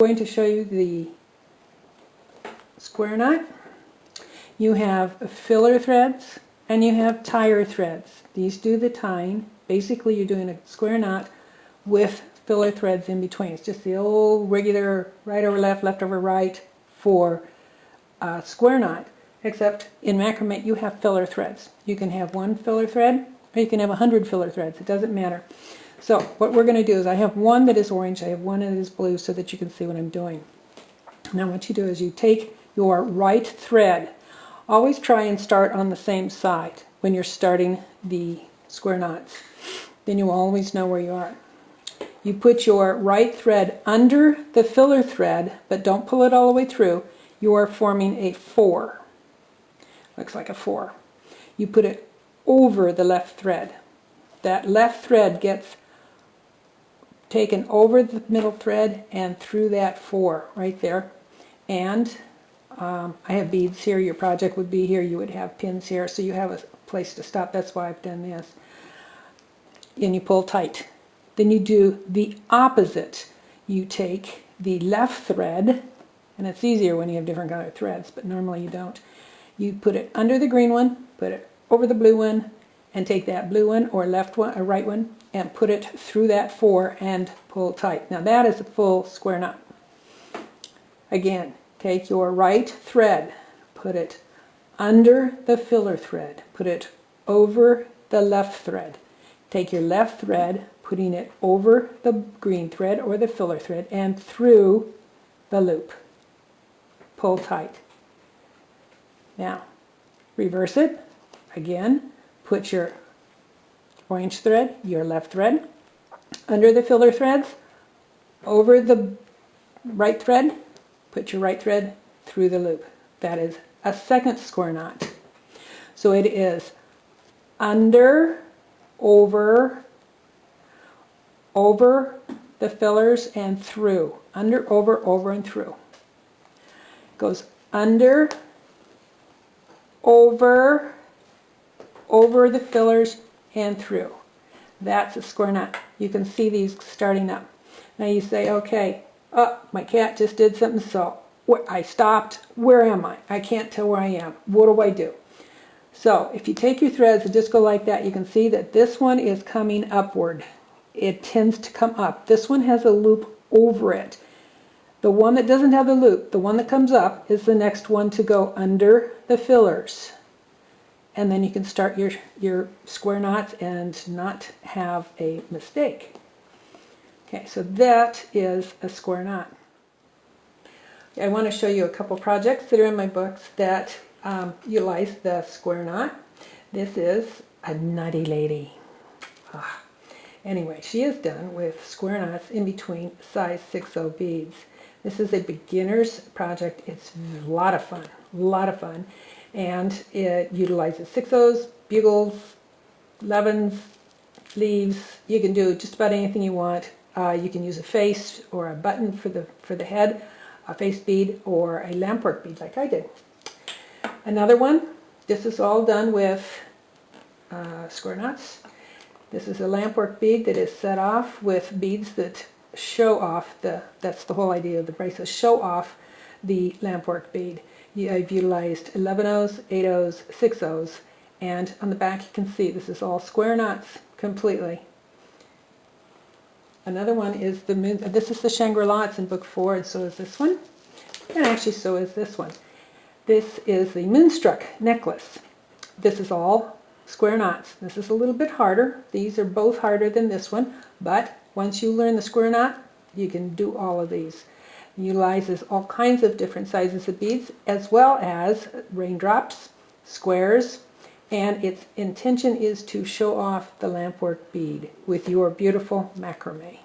going to show you the square knot. You have filler threads and you have tire threads. These do the tying. Basically you're doing a square knot with filler threads in between. It's just the old regular right over left, left over right for a square knot, except in macrame you have filler threads. You can have one filler thread or you can have 100 filler threads. It doesn't matter. So what we're going to do is I have one that is orange, I have one that is blue so that you can see what I'm doing. Now what you do is you take your right thread. Always try and start on the same side when you're starting the square knots. Then you will always know where you are. You put your right thread under the filler thread, but don't pull it all the way through. You are forming a 4. Looks like a 4. You put it over the left thread. That left thread gets taken over the middle thread and through that 4 right there. And I have beads here. Your project would be here. You would have pins here, so you have a place to stop. That's why I've done this. And you pull tight. Then you do the opposite. You take the left thread, and it's easier when you have different colored threads, but normally you don't. You put it under the green one, put it over the blue one, and take that blue one or left one or right one and put it through that 4 and pull tight. Now that is a full square knot. Again, take your right thread, put it under the filler thread, put it over the left thread. Take your left thread, putting it over the green thread or the filler thread and through the loop. Pull tight. Now, reverse it. Again, put your orange thread, your left thread, under the filler threads, over the right thread, put your right thread through the loop. That is a second square knot. So it is under, over the fillers and through. Under, over, and through. Goes under, over the fillers and through. That's a square knot. You can see these starting up. Now you say, okay, my cat just did something, so I stopped. Where am I? I can't tell where I am. What do I do? So if you take your threads and just go like that, you can see that this one is coming upward. It tends to come up. This one has a loop over it. The one that doesn't have the loop, the one that comes up, is the next one to go under the fillers. And then you can start your square knots and not have a mistake. Okay, so that is a square knot. I want to show you a couple projects that are in my books that utilize the square knot. This is a nutty lady. Anyway, she is done with square knots in between size 6/0 beads. This is a beginner's project. It's a lot of fun, and it utilizes 6/0s, bugles, 11s, sleeves. You can do just about anything you want. You can use a face or a button for the head, a face bead, or a lampwork bead like I did. Another one. This is all done with square knots. This is a lampwork bead that is set off with beads that show off that's the whole idea of the bracelet, show off the lampwork bead. I've utilized 11/0s, 8/0s, 6/0s, and on the back you can see this is all square knots completely. Another one is this is the Shangri-La. It's in book 4, and so is this one, and actually so is this one. This is the Moonstruck necklace. This is all square knots. This is a little bit harder. These are both harder than this one, but once you learn the square knot, you can do all of these. It utilizes all kinds of different sizes of beads, as well as raindrops, squares, and its intention is to show off the lampwork bead with your beautiful macrame.